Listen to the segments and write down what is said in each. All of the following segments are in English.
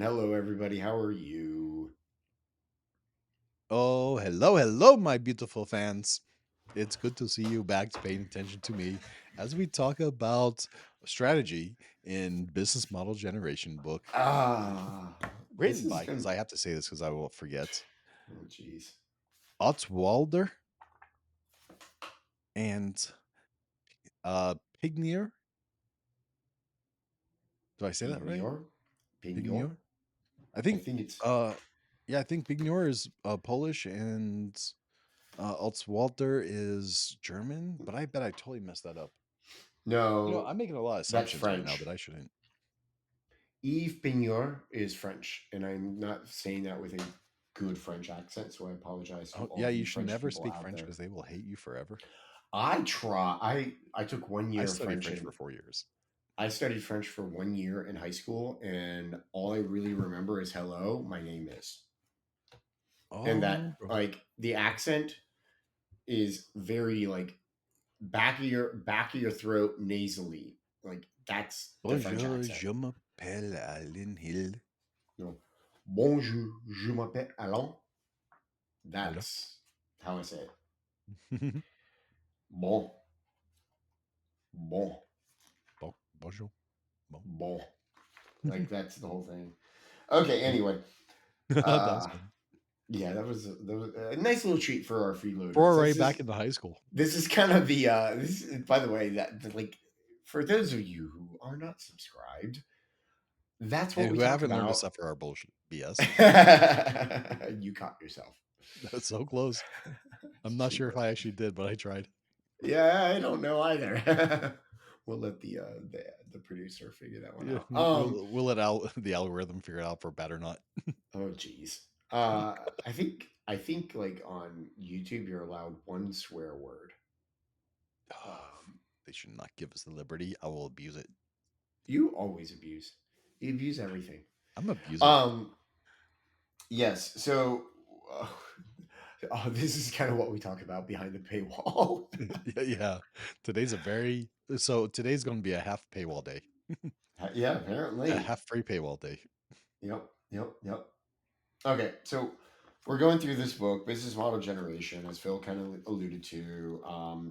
Hello, everybody. How are you? Oh, hello, my beautiful fans. It's good to see you back paying attention to me as we talk about strategy in Business Model Generation book Ah, this written has by, because been. I have to say this because I will forget, Oh, jeez. Ottwalder and Pignier. Do I say that right? Pignor? Pignor? Pignier? I I think, think it's. uh, yeah, I think Pignier is Polish and Ottwalder is German, but I bet I totally messed that up. No, I'm making a lot of that's assumptions right now that French. I shouldn't. Yves Pignor is French, and I'm not saying that with a good French accent, so I apologize to Oh, all yeah, the you should French never people speak out French there. because they will hate you forever. I took one I year of studied French French for in. 4 years. I studied French for 1 year in high school, and all I really remember is "Hello, my name is," and Oh, that bro. like the accent is very like back of your throat nasally. Like that's the French Bonjour, accent. je m'appelle Alan Hill. No. Bonjour, je m'appelle Alain. Hello. That's how I say it. Bon, bon, Bonjour. Bon. bon. Like that's the whole thing. Okay, anyway. That was Uh fun. yeah, that was a nice little treat for our freeloaders. Foray This back is into high school. this is kind of the this is, by the way, like for those of you who are not subscribed, that's what And we who talk haven't learned to about. suffer our bullshit BS. You caught yourself. That's so close. I'm not sure if Super. I actually did, but I tried. Yeah, I don't know either. We'll let the producer figure that one Yeah, out. we'll let the algorithm figure it out for bad or not. Oh geez. I think like on YouTube you're allowed one swear word. Um, They should not give us the liberty. I will abuse it. you always abuse. You abuse everything. I'm an abuser. Um, yes. So, uh, this is kind of what we talk about behind the paywall. Yeah, yeah. Today's going to be a half paywall day, Yeah, a apparently. half free paywall day. Yep, yep, yep. Okay, so we're going through this book, Business Model Generation, as Phil kind of alluded to.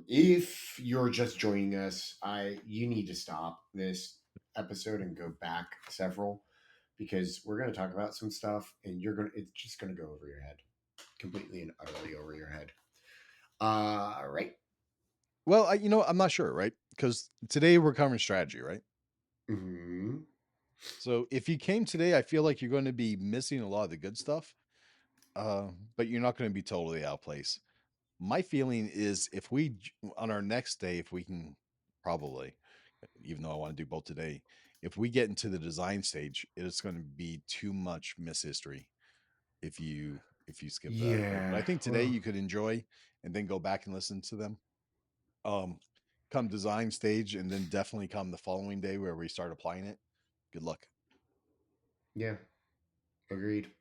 If you're just joining us, you need to stop this episode and go back several because we're going to talk about some stuff, and it's just going to go over your head, completely and utterly over your head. Right. Well, I'm not sure, right? Because today we're covering strategy, right? Hmm. So if you came today, I feel like you're going to be missing a lot of the good stuff, but you're not going to be totally out of place. My feeling is if on our next day, if we can probably, even though I want to do both today, if we get into the design stage, it's going to be too much miss history if you skip that, right? But I Yeah. think today Well, you could enjoy and then go back and listen to them. Um, come design stage, and then definitely come the following day where we start applying it. Good luck. yeah. Agreed.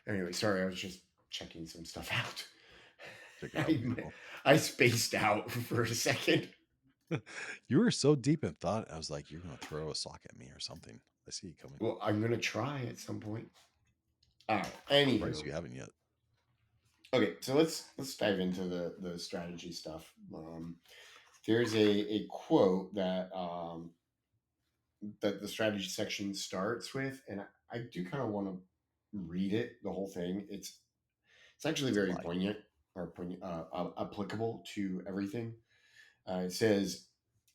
Anyway, sorry, I was just checking some stuff out. Check it out. I, Well, I spaced out for a second. you were so deep in thought. I was like, you're gonna throw a sock at me or something. I see you coming. Well, I'm gonna try at some point. All right. Surprised Anywho, you haven't yet. okay. So let's dive into the strategy stuff. There's a quote that the strategy section starts with, and I do kind of want to read it, the whole thing. It's actually It's a very lie. poignant or applicable to everything. It says,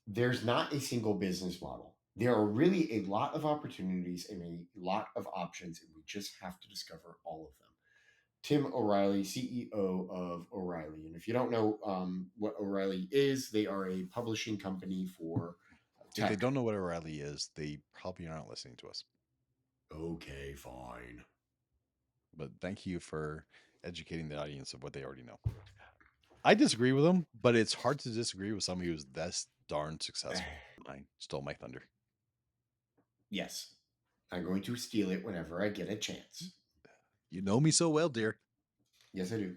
"There's not a single business model. There are really a lot of opportunities and a lot of options, and we just have to discover all of them." Tim O'Reilly, CEO of O'Reilly. And if you don't know what O'Reilly is, they are a publishing company for If they tech. don't know what O'Reilly is, they probably aren't listening to us. Okay, fine. But thank you for educating the audience of what they already know. I disagree with them, but it's hard to disagree with somebody who's this darn successful. I stole my thunder. Yes, I'm going to steal it whenever I get a chance. You know me so well, dear. Yes, I do.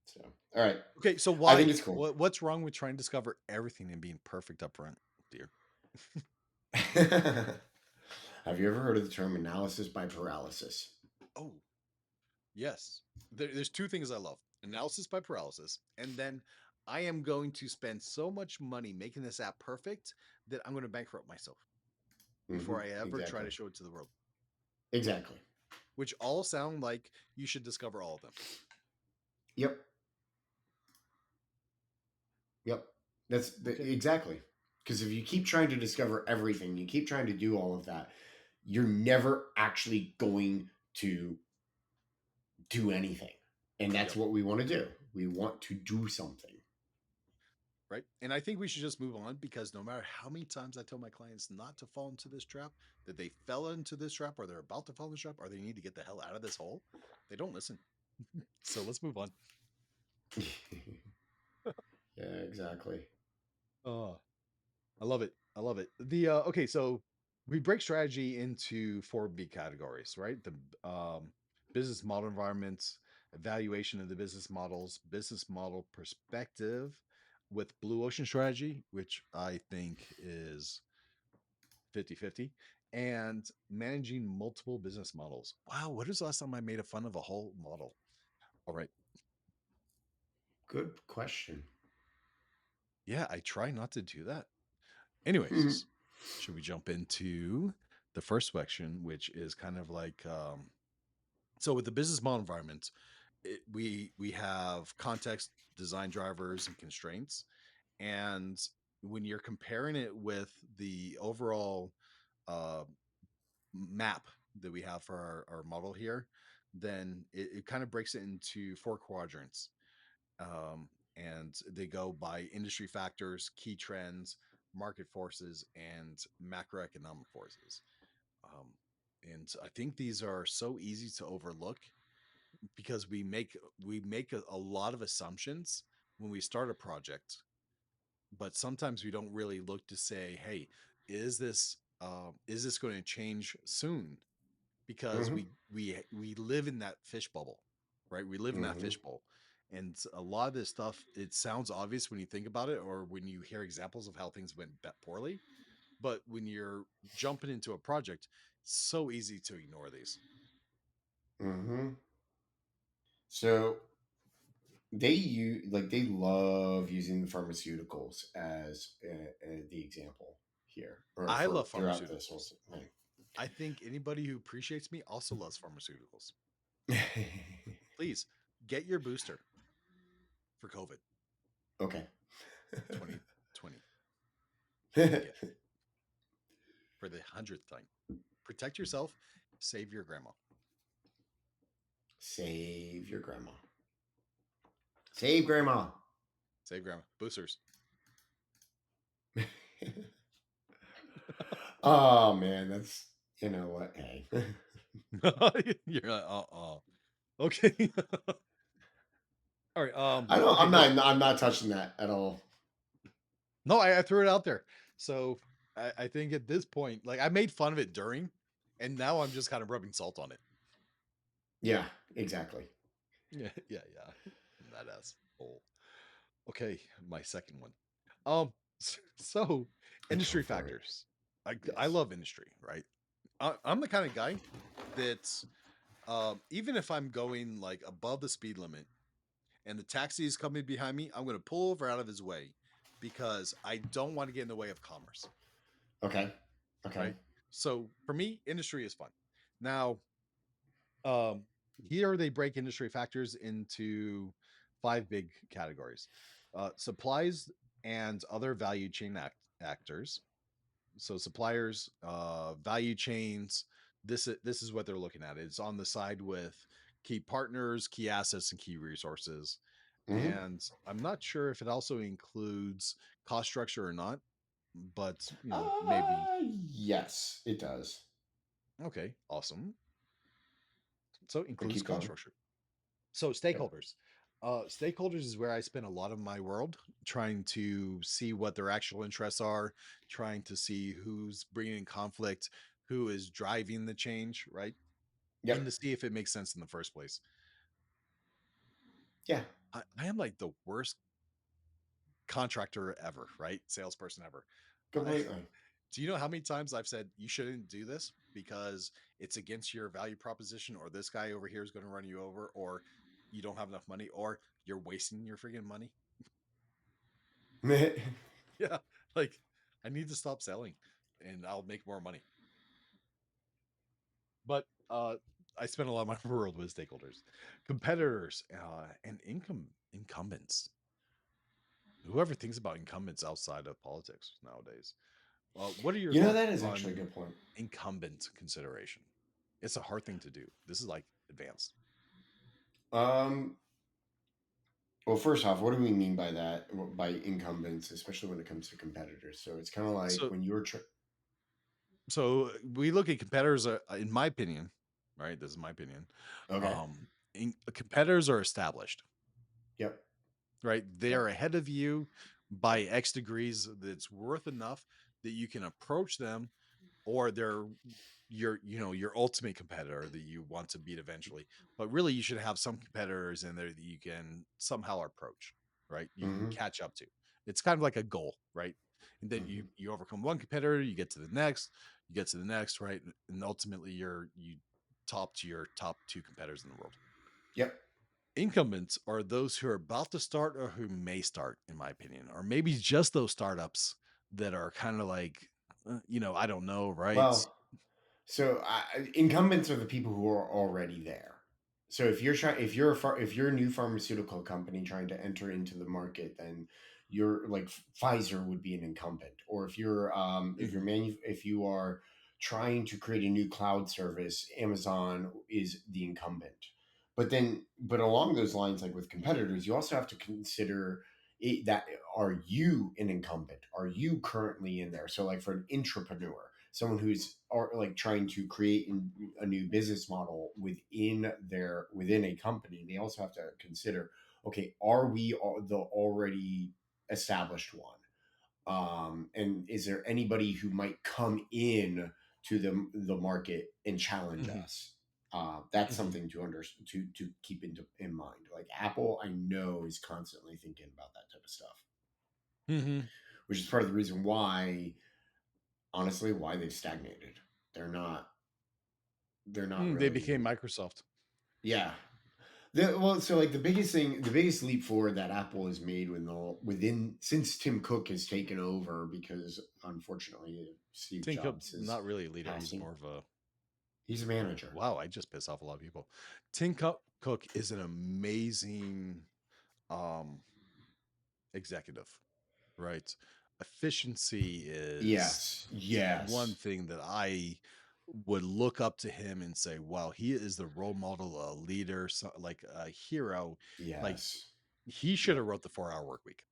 So, all right. Okay, so I think why? it's cool. What's wrong with trying to discover everything and being perfect up front, dear? Have you ever heard of the term analysis by paralysis? Oh, yes. There's two things I love: analysis by paralysis, and then I am going to spend so much money making this app perfect that I'm going to bankrupt myself before I ever try to Exactly. show it to the world. Exactly. Which all sound like you should discover all of them. Yep. Yep. Okay. Exactly. Because if you keep trying to discover everything, you keep trying to do all of that, you're never actually going to do anything. And that's Yep. what we want to do. We want to do something. Right. And I think we should just move on, because no matter how many times I tell my clients not to fall into this trap, that they fell into this trap, or they're about to fall in this trap, or they need to get the hell out of this hole, they don't listen. So let's move on. Yeah, exactly. Oh, I love it. I love it. The okay, so we break strategy into four big categories, right? The business model environments, evaluation of the business models, business model perspective with blue ocean strategy, which I think is 50-50, and managing multiple business models. Wow, what is the last time I made a fun of a whole model? All right. Good question. Yeah, I try not to do that. Anyways, should we jump into the first section, which is kind of like so with the business model environment, we have context, design drivers, and constraints. And when you're comparing it with the overall uh, map that we have for our model here, then it kind of breaks it into four quadrants. And they go by industry factors, key trends, market forces, and macroeconomic forces. Um, and I think these are so easy to overlook, because we make a lot of assumptions when we start a project, but sometimes we don't really look to say, hey, is this going to change soon? Because Hmm. we live in that fish bubble, right? We live in that Hmm. fish bowl. And a lot of this stuff, it sounds obvious when you think about it, or when you hear examples of how things went poorly. But when you're jumping into a project, it's so easy to ignore these. Hmm. So they love using the pharmaceuticals as the example here or I for love throughout this whole pharmaceuticals. thing. I think anybody who appreciates me also loves pharmaceuticals. Please get your booster for COVID Okay. 2020. Get it for the 100th time. Protect yourself, save your grandma. Save your grandma. Save grandma. Save grandma. Boosters. Oh man, that's you know what? Hey, You're like, okay. All right. I don't. Okay, no. I'm not touching that at all. No, I threw it out there. So I think at this point, like, I made fun of it during, and now I'm just kind of rubbing salt on it. Yeah, exactly. Yeah, yeah, yeah. That asshole. Okay, my second one. Um, so Go industry for it. factors. I Yes. love industry, right? I'm the kind of guy that even if I'm going like above the speed limit and the taxi is coming behind me, I'm going to pull over out of his way, because I don't want to get in the way of commerce, Okay. Okay. right? So for me, industry is fun. Now, um, here they break industry factors into five big categories: supplies and other value chain actors. So suppliers, value chains. This is what they're looking at. It's on the side with key partners, key assets, and key resources. Hmm. And I'm not sure if it also includes cost structure or not, but maybe. Yes, it does. Okay, awesome. So it But includes keep cost going. structure. So Yep. stakeholders. Stakeholders is where I spend a lot of my world trying to see what their actual interests are, trying to see who's bringing in conflict, who is driving the change, right? And to Yep. see if it makes sense in the first place. Yeah. I am like the worst contractor ever, right? Salesperson ever. I Completely. Do you know how many times I've said you shouldn't do this because it's against your value proposition, or this guy over here is going to run you over, or you don't have enough money, or you're wasting your freaking money? Yeah. Like, I need to stop selling and I'll make more money. But I spend a lot of my world with stakeholders, competitors, and incumbents. Whoever thinks about incumbents outside of politics nowadays. What are your thoughts That is actually a on good point. incumbent consideration? It's a hard thing to do. This is like advanced. Um, well, first off, what do we mean by that? By incumbents, especially when it comes to competitors? So it's kind of like So when you're we look at competitors, in my opinion, right? This is my opinion. okay. Competitors are established, Yep. right? They are Yep. ahead of you by X degrees. That's worth enough that you can approach them, or they're your ultimate competitor that you want to beat eventually. But really, you should have some competitors in there that you can somehow approach, right? You can Mm-hmm. catch up to. It's kind of like a goal, right? And then Mm-hmm. you overcome one competitor, you get to the next, you get to the next, right? And ultimately, you top to your top two competitors in the world. Yep. Incumbents are those who are about to start or who may start, in my opinion, or maybe just those startups that are kind of like, I don't know, right? Well, so incumbents are the people who are already there. So if you're if you're a new pharmaceutical company trying to enter into the market, then you're like Pfizer would be an incumbent. Or Mhm. if you are trying to create a new cloud service, Amazon is the incumbent. But along those lines, like with competitors, you also have to consider that are you an incumbent? Are you currently in there? So like for an entrepreneur, someone who's like trying to create a new business model within a company, they also have to consider, okay, are we the already established one, and is there anybody who might come in to the market and challenge Mhm. us? That's Mhm. something to keep in mind. Like Apple, I know, is constantly thinking about that type of stuff, Mhm. which is part of the reason why, honestly, why they've stagnated. They're not they're not They became really. Microsoft. Yeah. Well, so like the biggest leap forward that Apple has made within since Tim Cook has taken over, because unfortunately Steve Tim Cook's Jobs is not really a leader. He's passing. more of a He's a manager. wow. I just pissed off a lot of people. Cook is an amazing um, executive, right? Efficiency is Yes. one Yes. thing that I would look up to him and say, "Wow, he is the role model, a leader, so, like a hero." Like Yes. he should have Yep. wrote the 4 Hour Work Week,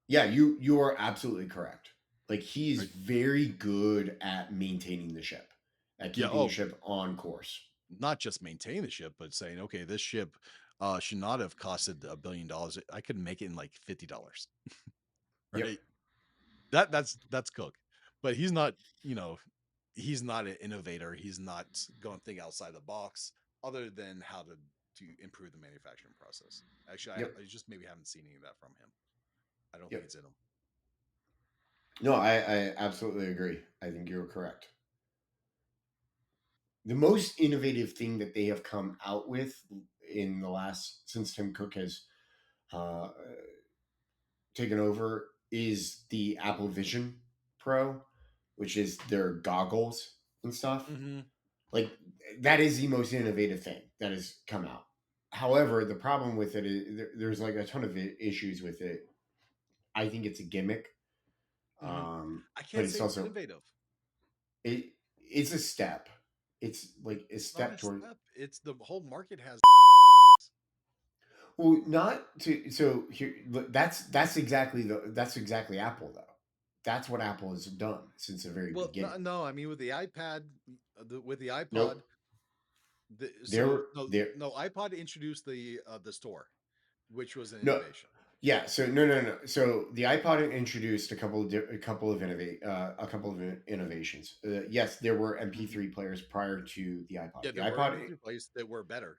Yeah, you are absolutely correct. Like he's right? very good at maintaining the ship, at Yeah. keeping the Oh, ship on course. not just maintain the ship, but saying, okay, this ship should not have costed $1 billion. I could make it in like $50, Yep. right? That's Cook, but he's not. He's not an innovator. He's not going to think outside the box, other than how to improve the manufacturing process. Actually, Yep. I just maybe haven't seen any of that from him. I don't think Yep. it's in him. No, I absolutely agree. I think you're correct. The most innovative thing that they have come out with in the last since Tim Cook has uh, taken over is the Apple Vision Pro, which is their goggles and stuff. Hmm. Like that is the most innovative thing that has come out. However, the problem with it is there's like a ton of issues with it. I think it's a gimmick, Hmm. I but can't it's say it's also innovative. it's a step. It's like a It's not step a toward. step. It's the whole market has. Well, not to so here. That's exactly Apple though. That's what Apple has done since the very Well, no, beginning. no. I mean, with the iPad, with the iPod, Nope. so no, There. no. iPod introduced the store, which was an No. innovation. Yeah. So no. So the iPod introduced a couple of innovations. Yes, there were Mhm. MP3 players prior to the iPod. Yeah, The there were iPod. MP3 players that were better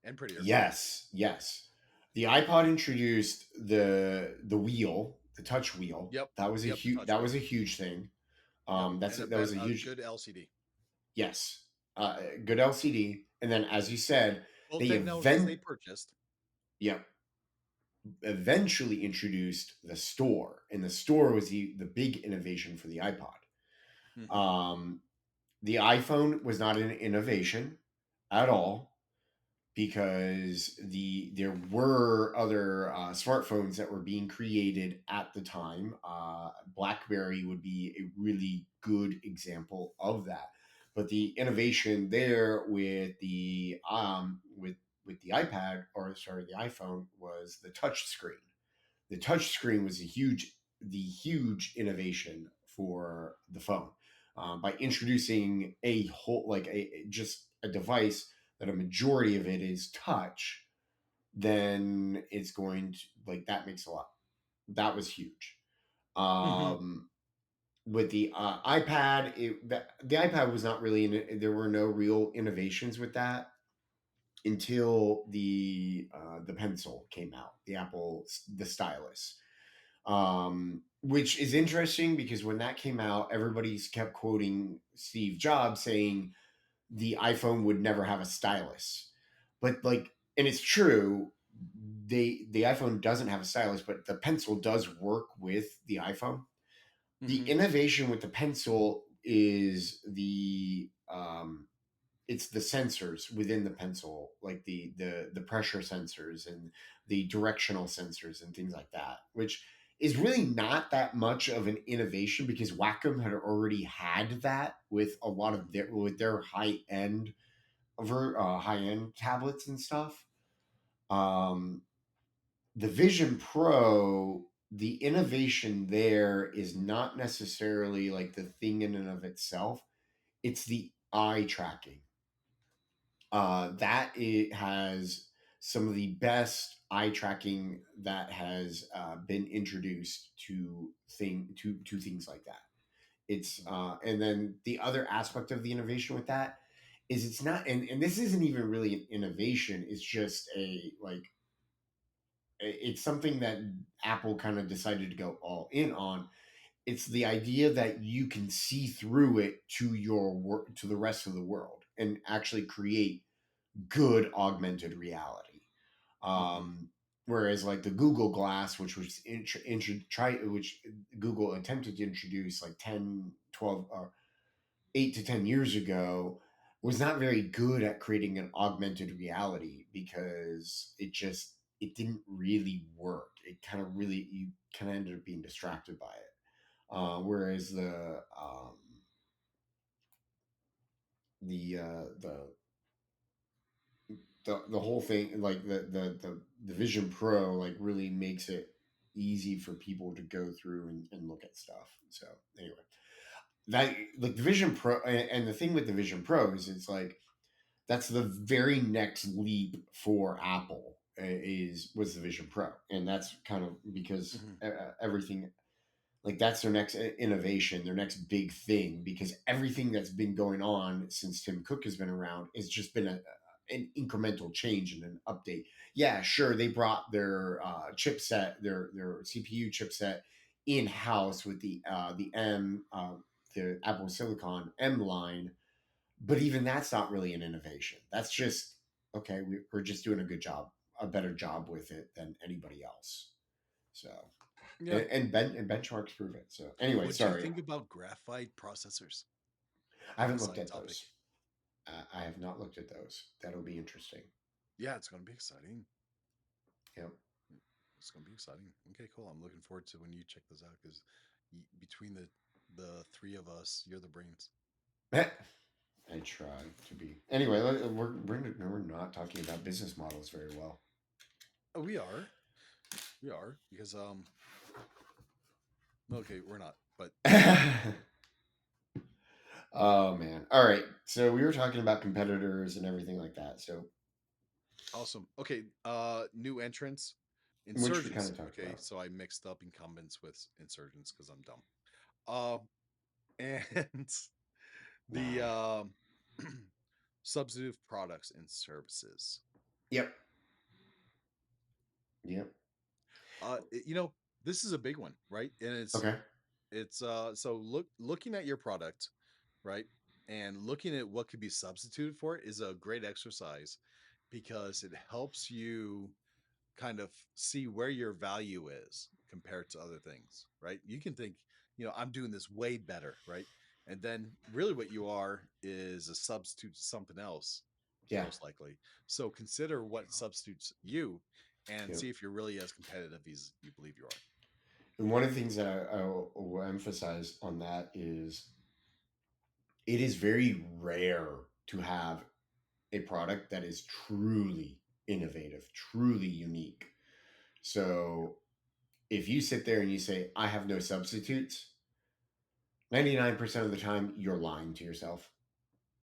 and prettier. Yes. Yes. The iPod introduced the wheel, the touch wheel. Yep, That was a yep. The huge. touch That wheel. was a huge thing. Yep, That's and that was a a huge good LCD. yes, good LCD. And then, as you said, Both they technologies they event purchased. yeah eventually introduced the store, and the store was the big innovation for the iPod. Mhm, Um, the iPhone was not an innovation at all because there were other smartphones that were being created at the time. BlackBerry would be a really good example of that. But the innovation there with the iPad, or sorry, the iPhone, was the touch screen. The touch screen was the huge innovation for the phone, by introducing a whole like a just a device that a majority of it is touch. Then it's going to like that makes a lot. That was huge. mhm, um with the iPad, the iPad was not really there were no real innovations with that until the pencil came out, the stylus, which is interesting because when that came out, everybody's kept quoting Steve Jobs saying the iPhone would never have a stylus. But like, and it's true, the iPhone doesn't have a stylus, but the pencil does work with the iPhone. The mhm, innovation with the pencil is it's the sensors within the pencil, like the pressure sensors and the directional sensors and things like that, which is really not that much of an innovation because Wacom had already had that with a lot of their high end tablets and stuff. Um, the Vision Pro, the innovation there is not necessarily like the thing in and of itself. It's the eye tracking. That it has some of the best eye tracking that has been introduced to things like that. It's mhm. and then the other aspect of the innovation with that is it's not, and this isn't even really an innovation. It's just it's something that Apple kind of decided to go all in on. It's the idea that you can see through it to your work to the rest of the world and actually create good augmented reality. Mhm. Um, Whereas like the Google Glass, which Google attempted to introduce like 10, 12, or 8 to 10 years ago, was not very good at creating an augmented reality because it didn't really work. It kind of really you kind of ended up being distracted by it. Whereas the the whole thing, like the Vision Pro, like really makes it easy for people to go through and look at stuff. So anyway, that like the Vision Pro, and the thing with the Vision Pro is it's like that's the very next leap for Apple, is was the Vision Pro, and that's kind of because Mhm. everything, like that's their next innovation, their next big thing, because everything that's been going on since Tim Cook has been around has just been an incremental change and an update. Yeah, sure, they brought their chipset, their CPU chipset in house with the Apple Silicon M line, but even that's not really an innovation. That's just okay. We're just doing a good job, a better job with it than anybody else. So Yeah. and benchmarks prove it. So anyway, What do you sorry, think about graphite processors? I haven't looked Side at topic. those. I have not looked at those. That'll be interesting. Yeah, it's gonna be exciting. Yep. It's gonna be exciting. Okay, cool. I'm looking forward to when you check this out because between the three of us, you're the brains. I try to be. Anyway, we're not talking about business models very well. Oh, we are because okay, we're not, but Oh man. All right. So we were talking about competitors and everything like that. So awesome. Okay, new entrants, which we kind insurgents. of talked Okay, about. so I mixed up incumbents with insurgents because I'm dumb. Uh, and the Wow. substantive products and services. Yep. Yep. You know, this is a big one, right? And it's Okay. It's so looking at your product, right? And looking at what could be substituted for it is a great exercise because it helps you kind of see where your value is compared to other things, right? You can think, I'm doing this way better, right? And then really what you are is a substitute to something else, Yeah. most likely. So consider what substitutes you and Yeah. see if you're really as competitive as you believe you are. And one of the things that I will emphasize on that is it is very rare to have a product that is truly innovative, truly unique. So if you sit there and you say, I have no substitutes, 99% of the time you're lying to yourself.